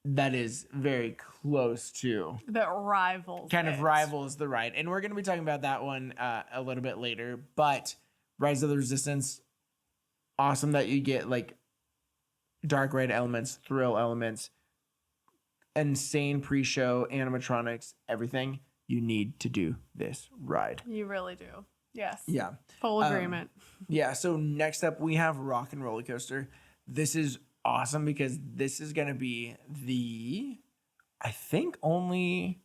that is very close to that rivals the ride, and we're going to be talking about that one a little bit later. But Rise of the Resistance, awesome that you get like dark ride elements, thrill elements, insane pre-show animatronics, everything. You need to do this ride. You really do. Yes. Yeah. Full agreement. Yeah. So next up we have Rock and Roller Coaster. this is awesome because this is going to be the, I think, only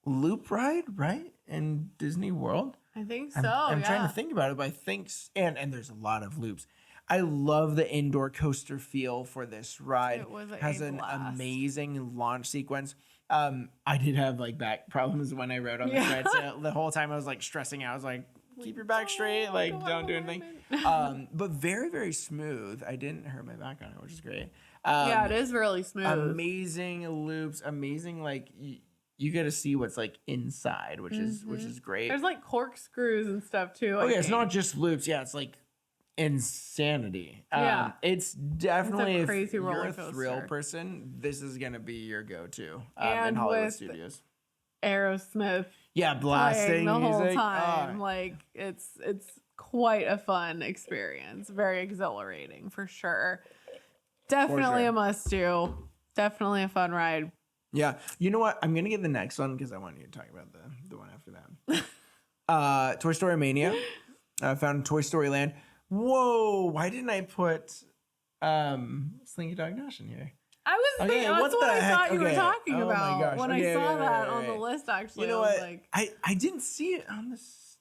loop ride, right? In Disney World. I think so. I'm trying to think about it, but I think, and there's a lot of loops. I love the indoor coaster feel for this ride. It was has an amazing launch sequence. I did have like back problems when I rode on this ride. So the whole time I was like stressing out. I was like, keep your back straight, like don't do anything. But very, very smooth. I didn't hurt my back on it, which is great. Yeah, it is really smooth. Amazing loops, amazing like you get to see what's like inside, which is great. There's like corkscrews and stuff too. Oh yeah, it's not just loops. Yeah, it's like insanity. Yeah, it's definitely, it's a crazy if you're roller a coaster. thrill person, this is gonna be your go-to and in Hollywood with Studios. Aerosmith, yeah, blasting the whole music. time. Like it's quite a fun experience. Very exhilarating for sure. Definitely a must do. Definitely a fun ride. Yeah, you know what? I'm gonna get the next one because I want you to talk about the one after that. Toy Story Mania. I found Toy Story Land. Whoa! Why didn't I put Slinky Dog Dash in here? I was thinking that's what I thought you were talking about. My gosh. When I saw that on the list. Actually, you know I was what? like, I didn't see it on this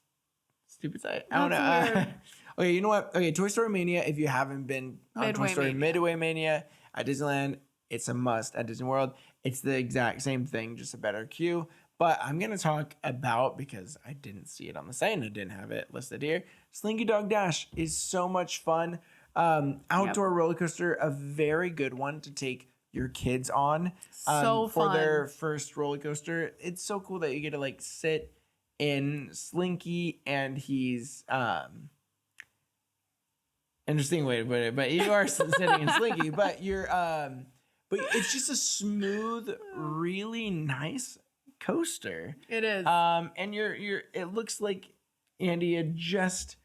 stupid site. I don't That's know. weird. Okay, you know what? Okay, Toy Story Mania. If you haven't been on Toy Story Midway Mania at Disneyland, it's a must at Disney World. It's the exact same thing, just a better queue. But I'm going to talk about, because I didn't see it on the site and I didn't have it listed here, Slinky Dog Dash is so much fun. Outdoor roller coaster, a very good one to take your kids on for their first roller coaster. It's so cool that you get to like sit in Slinky and he's... interesting way to put it, but you are sitting in Slinky, but you're... but it's just a smooth, really nice coaster. it is. And it looks like Andy had just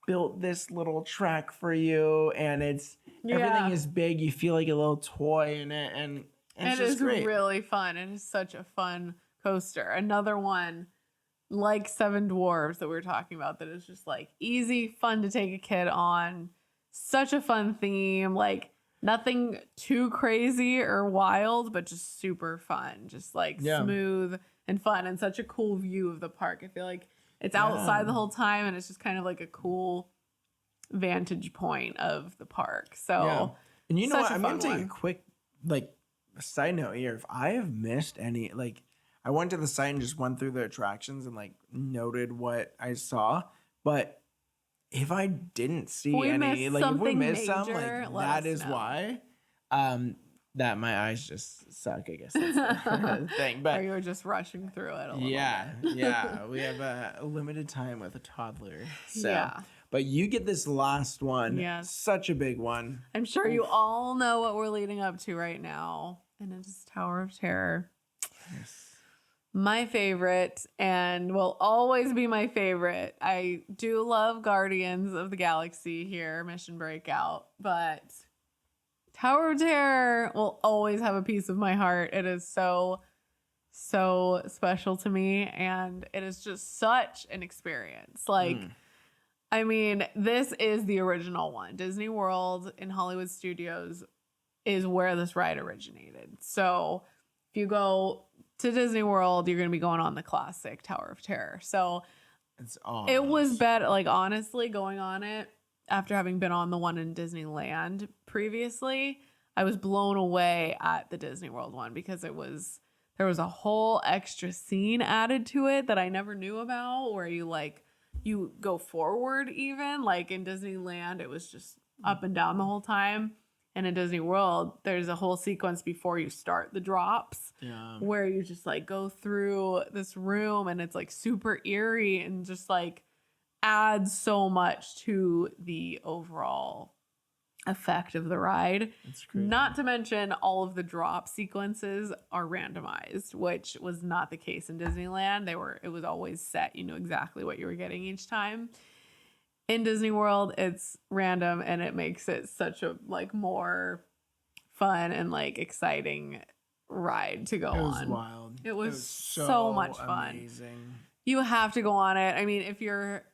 built this little track for you, and everything is big. You feel like a little toy in it, and it's just great. Really fun. It is such a fun coaster. Another one like Seven Dwarfs that we were talking about that is just like easy, fun to take a kid on. Such a fun theme, like nothing too crazy or wild, but just super fun. Just like smooth and fun, and such a cool view of the park. I feel like it's outside the whole time, and it's just kind of like a cool vantage point of the park. So, and you know what? I'm gonna take a quick like side note here. If I have missed any, like I went to the site and just went through the attractions and like noted what I saw, but if I didn't see any, like if we missed some, like that is why. That my eyes just suck, I guess that's the thing. But or you were just rushing through it a little bit. Yeah. We have a limited time with a toddler. So but you get this last one. Yes. Such a big one. I'm sure you all know what we're leading up to right now. And it is Tower of Terror. Yes. My favorite, and will always be my favorite. I do love Guardians of the Galaxy here, Mission Breakout, but Tower of Terror will always have a piece of my heart. It is so special to me, and it is just such an experience. Like, I mean, this is the original one. Disney World in Hollywood Studios is where this ride originated. So if you go to Disney World, you're going to be going on the classic Tower of Terror. So it was better, like honestly, going on it after having been on the one in Disneyland previously, I was blown away at the Disney World one because there was a whole extra scene added to it that I never knew about, where you go forward even. Like in Disneyland, it was just up and down the whole time. And in Disney World, there's a whole sequence before you start the drops where you just like go through this room, and it's like super eerie and just like adds so much to the overall effect of the ride. That's crazy. Not to mention all of the drop sequences are randomized, which was not the case in Disneyland. It was always set. You know exactly what you were getting each time. In Disney World, it's random, and it makes it such a like more fun and like exciting ride to go on. It was wild. It was so much fun. Amazing. You have to go on it. I mean, if you're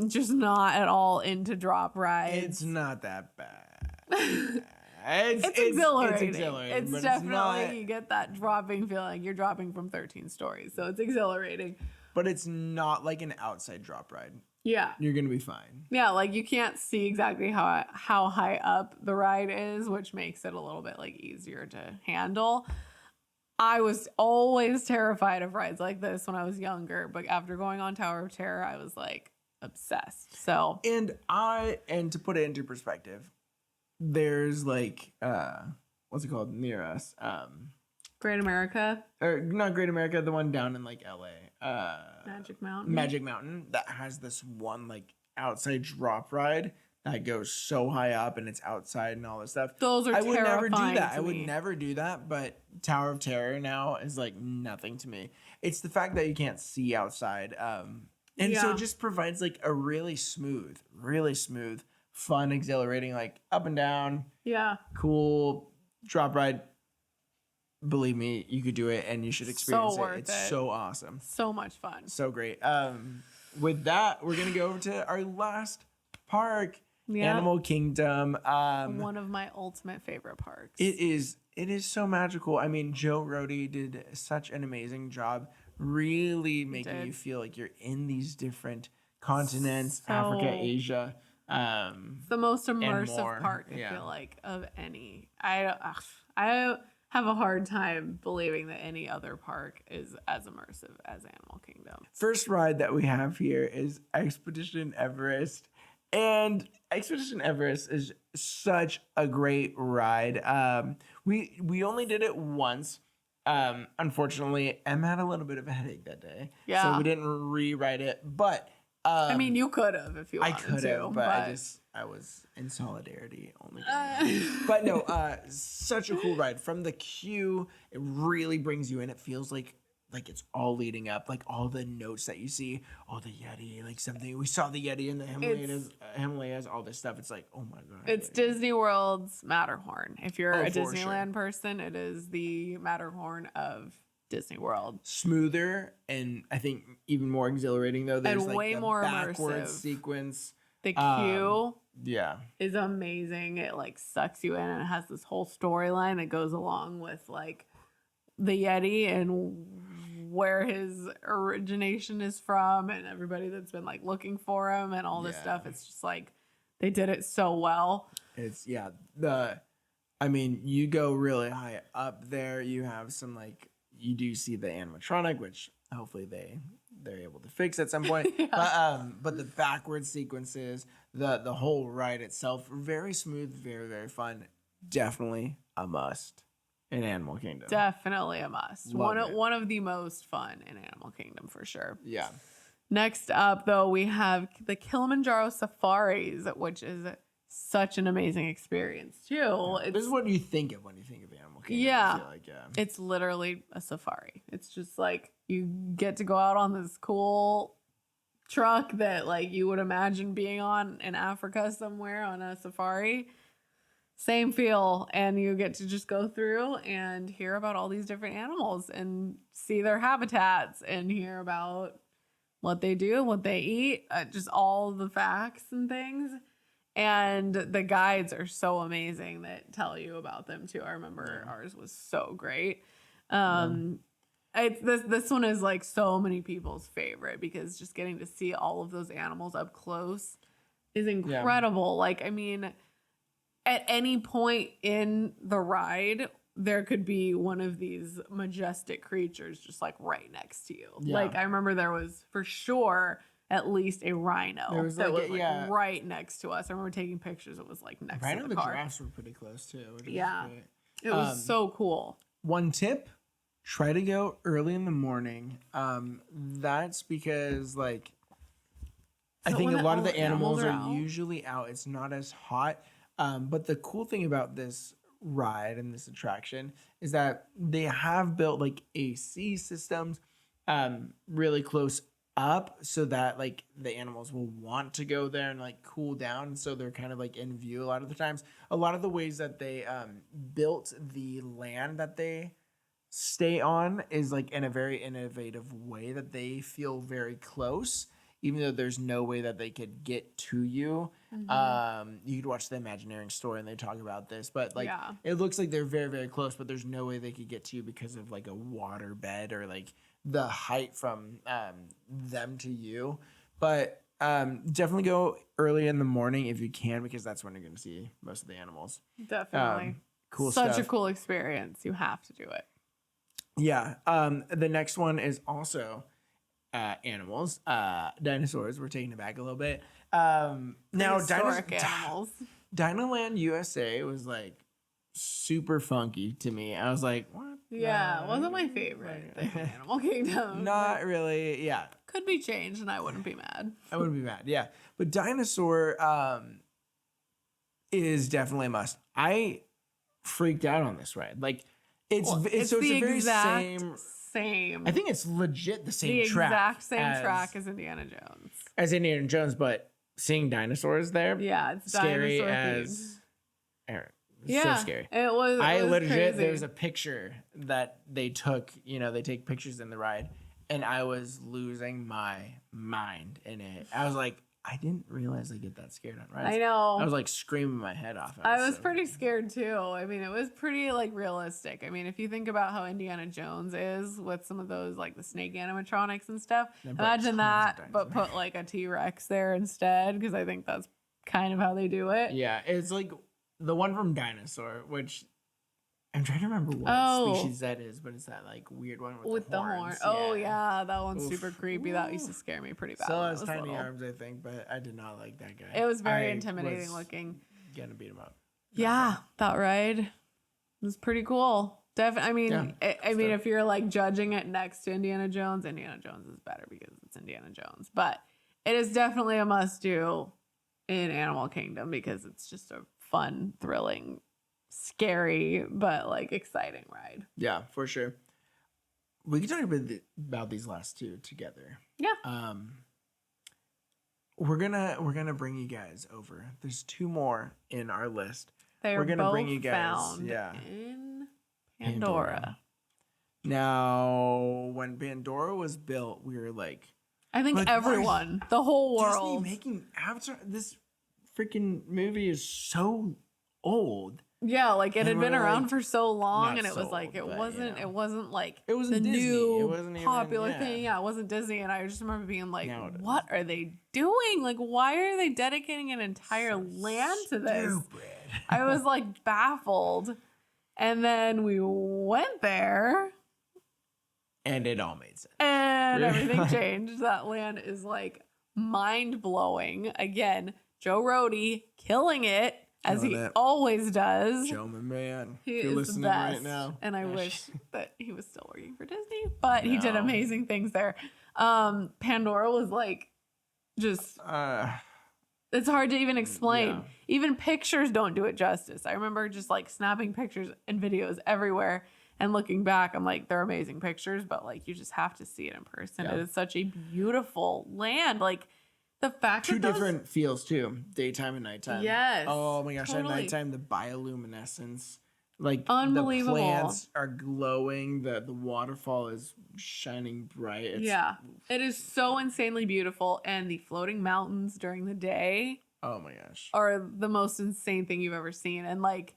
just not at all into drop rides, it's not that bad. It's exhilarating. It's exhilarating. It's but definitely, you get that dropping feeling. You're dropping from 13 stories, so it's exhilarating. But it's not like an outside drop ride. Yeah. You're going to be fine. Yeah, like you can't see exactly how high up the ride is, which makes it a little bit like easier to handle. I was always terrified of rides like this when I was younger, but after going on Tower of Terror, I was like obsessed. So and to put it into perspective, there's like what's it called near us? Great America, or not Great America, the one down in like LA. Magic Mountain that has this one like outside drop ride that goes so high up and it's outside and all this stuff. Those are terrifying. I would never do that. I would never do that, but Tower of Terror now is like nothing to me. It's the fact that you can't see outside. And so it just provides like a really smooth, fun, exhilarating, like up and down. Yeah. Cool drop ride. Believe me, you could do it and you should experience it. It's so awesome. So much fun. So great. With that, we're going to go over to our last park, Animal Kingdom. One of my ultimate favorite parks. It is so magical. I mean, Joe Rohde did such an amazing job really making you feel like you're in these different continents, Africa, Asia. It's the most immersive park, I feel like, of any. I have a hard time believing that any other park is as immersive as Animal Kingdom. First ride that we have here is Expedition Everest. And Expedition Everest is such a great ride. We only did it once. Unfortunately, Em had a little bit of a headache that day. Yeah. So we didn't rewrite it. But I mean, you could have if you wanted to. I could have, but I was in solidarity only. But no, such a cool ride. From the queue, it really brings you in. It feels like it's all leading up, like all the notes that you see, all the Yeti, like something. We saw the Yeti in the Himalayas, all this stuff. It's like, oh my God. It's Disney World's Matterhorn. If you're a Disneyland person, it is the Matterhorn of Disney World. Smoother and I think even more exhilarating though. There's and way more backwards immersive sequence. The queue is amazing. It like sucks you in and it has this whole storyline that goes along with like the Yeti and where his origination is from and everybody that's been like looking for him and all this stuff. It's just like they did it so well. It's I mean, you go really high up there. You have some like you do see the animatronic, which hopefully they're able to fix at some point. But the backwards sequences, the whole ride itself, very smooth, very, very fun. Definitely a must in Animal Kingdom. Definitely a must. One of the most fun in Animal Kingdom for sure. Yeah. Next up, though, we have the Kilimanjaro Safaris, which is such an amazing experience too. This is what you think of when you think of Animal Kingdom. Yeah. I feel like, It's literally a safari. It's just like you get to go out on this cool truck that like you would imagine being on in Africa somewhere on a safari. Same feel, and you get to just go through and hear about all these different animals and see their habitats and hear about what they do, what they eat, just all the facts and things. And the guides are so amazing that tell you about them too. I remember ours was so great. This one is like so many people's favorite because just getting to see all of those animals up close is incredible. Like, I mean, at any point in the ride, there could be one of these majestic creatures just like right next to you. Yeah. Like, I remember there was for sure at least a rhino that was right next to us. I remember taking pictures. It was like next to the car. The giraffes were pretty close too. It was so cool. One tip: try to go early in the morning. That's because like I think a lot of the animals are usually out. It's not as hot. But the cool thing about this ride and this attraction is that they have built like AC systems really close up so that like the animals will want to go there and like cool down, so they're kind of like in view a lot of the times. A lot of the ways that they built the land that they stay on is like in a very innovative way that they feel very close, even though there's no way that they could get to you. You could watch the Imagineering story and they talk about this, but like it looks like they're very, very close, but there's no way they could get to you because of like a water bed or like the height from them to you. But definitely go early in the morning if you can, because that's when you're going to see most of the animals. Definitely. Cool Such stuff. a cool experience. You have to do it. Yeah. The next one is also animals, dinosaurs. We're taking it back a little bit. Now, Historic animals. Dinoland USA was like super funky to me. I was like, what? Yeah, it wasn't my favorite thing in Animal Kingdom. Not really. Yeah. Could be changed and I wouldn't be mad. I wouldn't be mad. Yeah. But dinosaur is definitely a must. I freaked out on this ride. Like, it's so it's the a very exact same. I think it's legit the same the track. Exact same track as Indiana Jones. As Indiana Jones, but seeing dinosaurs there. Yeah, it's scary dinosaur as themed. So scary. It was. I legit crazy. There's a picture that they took. You know, they take pictures in the ride, and I was losing my mind in it. I was like, I didn't realize I get that scared on rides. I know. I was like screaming my head off. I was pretty scared too. I mean, it was pretty like realistic. I mean, if you think about how Indiana Jones is with some of those like the snake animatronics and stuff, imagine that, but put like a T-Rex there instead, because I think that's kind of how they do it. Yeah, it's like the one from Dinosaur, which I'm trying to remember what species that is, but it's that like weird one with the horns. Oh yeah, that one's super creepy. That used to scare me pretty bad. So has tiny arms, I think, but I did not like that guy. It was very intimidating looking. Gonna beat him up. Yeah, that ride was pretty cool. I mean, if you're like judging it next to Indiana Jones is better because it's Indiana Jones. But it is definitely a must do in Animal Kingdom because it's just a fun, thrilling, scary, but like exciting ride. Yeah, for sure. We can talk about these last two together. Yeah. We're gonna bring you guys over. There's two more in our list. We're gonna bring you guys found in Pandora. Now, when Pandora was built, we were like, I think everyone, the whole world, Disney making Avatar. This freaking movie is so old. Yeah, like it had been around for so long, and it was like it wasn't like it wasn't the Disney. new It wasn't popular thing. Yeah, it wasn't Disney, and I just remember being like, "What are they doing? Like, why are they dedicating an entire land to this?" I was like baffled, and then we went there, and it all made sense, and everything changed. That land is like mind blowing. Again, Joe Rohde killing it. As he always does. Joe, my man. He is the best. Right now. And I wish that he was still working for Disney, but he did amazing things there. Pandora was like, just, it's hard to even explain. Yeah. Even pictures don't do it justice. I remember just like snapping pictures and videos everywhere and looking back, I'm like, they're amazing pictures, but like, you just have to see it in person. Yeah. It is such a beautiful land. Like, the fact two different feels too, daytime and nighttime. Yes. Oh my gosh, totally. At nighttime, the bioluminescence, like unbelievable. The plants are glowing. The waterfall is shining bright. It is so insanely beautiful, and the floating mountains during the day. Oh my gosh, are the most insane thing you've ever seen, and like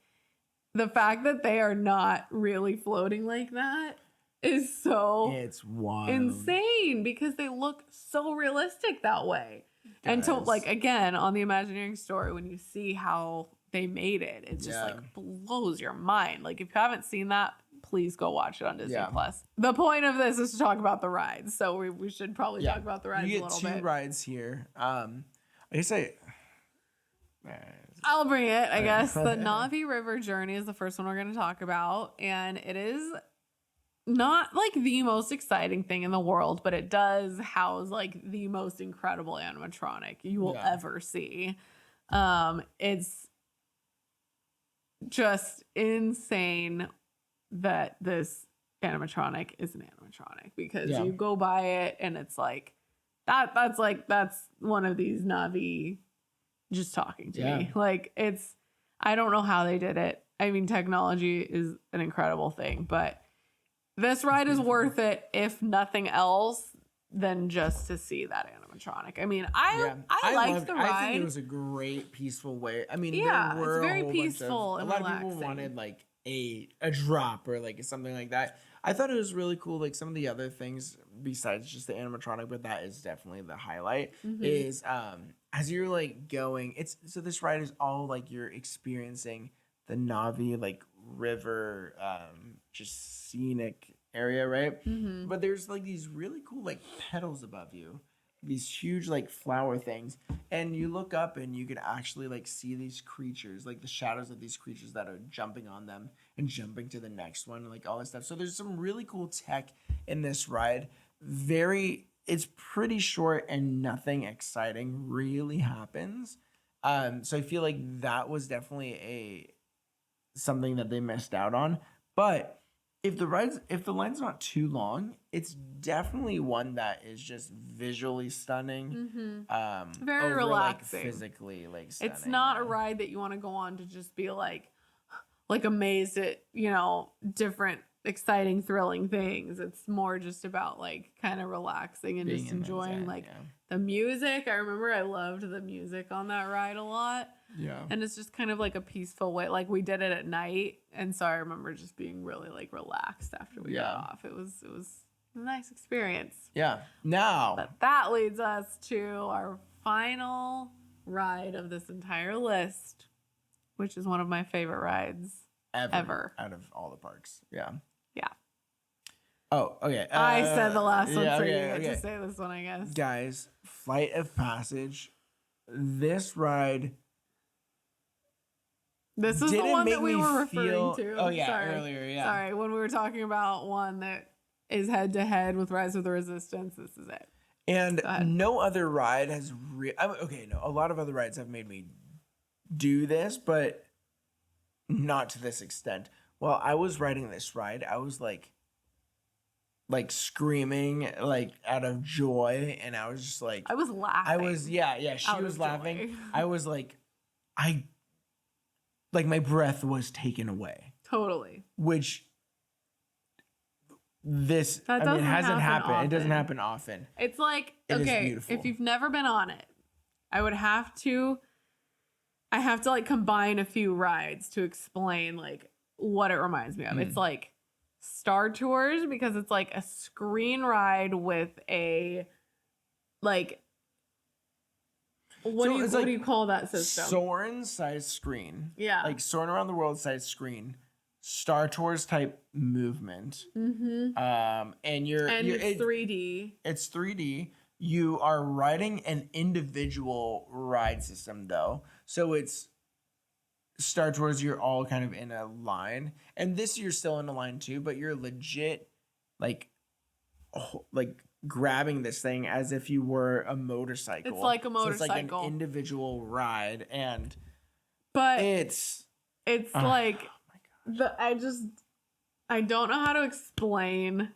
the fact that they are not really floating like that is so it's wild, insane because they look so realistic that way. And to like again on the Imagineering story, when you see how they made it, it just like blows your mind. Like if you haven't seen that, please go watch it on Disney Plus. The point of this is to talk about the rides, so we should probably talk about the rides a little bit. You get two rides here. I guess I'll bring it. I guess the Navi River Journey is the first one we're going to talk about, and it is not like the most exciting thing in the world, but it does house like the most incredible animatronic you will ever see. It's just insane that this animatronic is an animatronic because you go by it and it's like that's one of these Navi just talking to me. Like I don't know how they did it. I mean, technology is an incredible thing, but this ride is worth it, if nothing else, than just to see that animatronic. I mean, I liked the ride. I think it was a great peaceful way. I mean, Yeah, there were it's very a whole peaceful bunch of, and a lot of relaxing. people wanted like a drop or like something like that. I thought it was really cool. Like some of the other things besides just the animatronic, but that is definitely the highlight. Is as you're like going, so this ride is all like you're experiencing the Navi like river, just scenic area, right? But there's like these really cool like petals above you, these huge like flower things, and you look up and you can actually like see these creatures, like the shadows of these creatures that are jumping on them and jumping to the next one, and like all this stuff. So there's some really cool tech in this ride. It's pretty short and nothing exciting really happens. So I feel like that was definitely something that they missed out on. But if the line's not too long, it's definitely one that is just visually stunning. Very over, relaxing. Like, physically like stunning. It's not a ride that you want to go on to just be like amazed at, different exciting, thrilling things. It's more just about like kind of relaxing and just enjoying the music. I remember I loved the music on that ride a lot. Yeah. And it's just kind of like a peaceful way. Like we did it at night, and so I remember just being really like relaxed after we got off. It was a nice experience. Yeah. Now, But that leads us to our final ride of this entire list, which is one of my favorite rides ever. Out of all the parks. Yeah. Yeah. Oh, okay. I said the last one, so you okay. get to say this one, I guess. Guys, Flight of Passage. This ride. This is the one that we were referring to. Oh, yeah, earlier, yeah. Sorry, when we were talking about one that is head to head with Rise of the Resistance, this is it. And no other ride has a lot of other rides have made me do this, but not to this extent. While I was riding this ride, I was like screaming like out of joy, and I was just like I was laughing. I was she was laughing. I was like my breath was taken away. Totally. Which hasn't happened. Often. It doesn't happen often. It's like, if you've never been on it, I have to like combine a few rides to explain like what it reminds me of. It's like Star Tours, because it's like a screen ride with a like what do you call that system? Soarin' size screen. Yeah. Like Soarin' Around the World size screen. Star Tours type movement. And it's 3D. It's 3D. You are riding an individual ride system though. So it's Star Tours, you're all kind of in a line. And this you're still in a line too, but you're legit like grabbing this thing as if you were a motorcycle. It's like a motorcycle. So it's like an individual ride, but it's like I don't know how to explain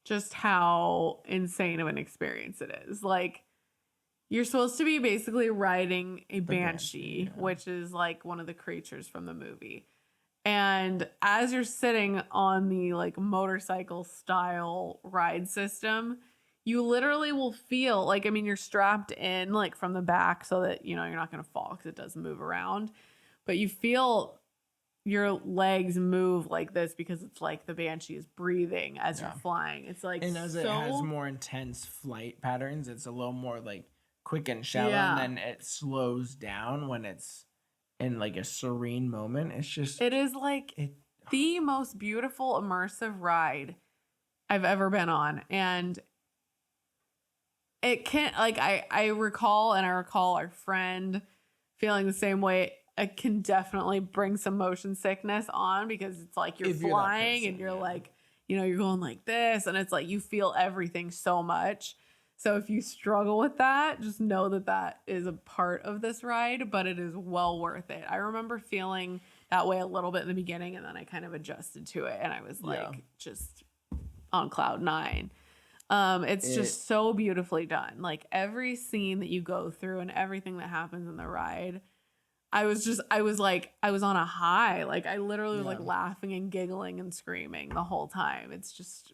just how insane of an experience it is. Like, you're supposed to be basically riding a banshee, which is like one of the creatures from the movie. And as you're sitting on the like motorcycle style ride system, you literally will feel like, I mean, you're strapped in like from the back so that, you're not going to fall because it does move around. But you feel your legs move like this because it's like the banshee is breathing as you're flying. It's like, and as it has more intense flight patterns, it's a little more like quick and shallow, and then it slows down when it's in like a serene moment. It is like the most beautiful immersive ride I've ever been on. And it can't, like, I recall our friend feeling the same way. It can definitely bring some motion sickness on, because it's like you're flying and you're like, you're going like this, and it's like you feel everything so much. So if you struggle with that, just know that is a part of this ride, but it is well worth it. I remember feeling that way a little bit in the beginning, and then I kind of adjusted to it, and I was like just on cloud nine. It's just so beautifully done. Like every scene that you go through and everything that happens in the ride, I was on a high. Like I literally was like laughing and giggling and screaming the whole time. It's just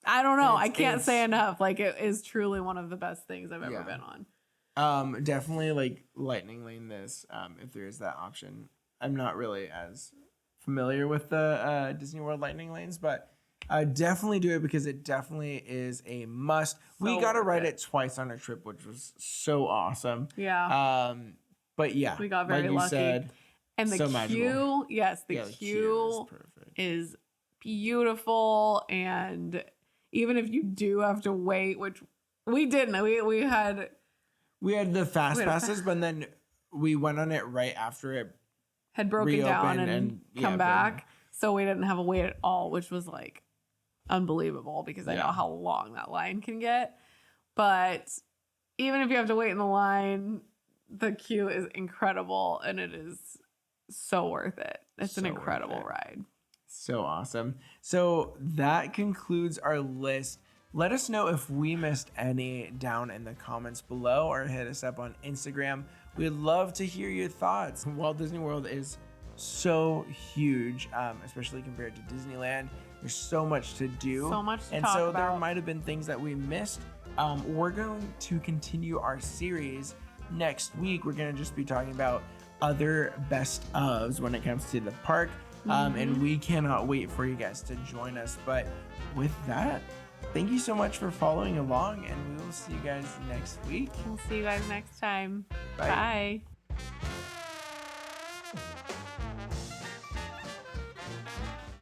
I don't know. I can't say enough. Like, it is truly one of the best things I've ever been on. Definitely like lightning lane this, if there is that option. I'm not really as familiar with the Disney World lightning lanes, but definitely do it because it definitely is a must. We got to ride it twice on a trip, which was so awesome. Yeah. But yeah, we got very lucky. Said, and the so queue, magical. Yes, the queue is beautiful. And even if you do have to wait, which we didn't, we had the fast passes, but then we went on it right after it had broken down and come back. So we didn't have a wait at all, which was like unbelievable because I know how long that line can get. But even if you have to wait in the line, the queue is incredible and it is so worth it. It's an incredible ride. So awesome. So that concludes our list. Let us know if we missed any down in the comments below or hit us up on Instagram. We'd love to hear your thoughts. Walt Disney World is so huge, especially compared to Disneyland. There's so much to do. So much to and talk so about. There might have been things that we missed. We're going to continue our series next week. We're going to just be talking about other best ofs when it comes to the park. And we cannot wait for you guys to join us. But with that, thank you so much for following along, and we will see you guys next week. We'll see you guys next time. Bye. Bye.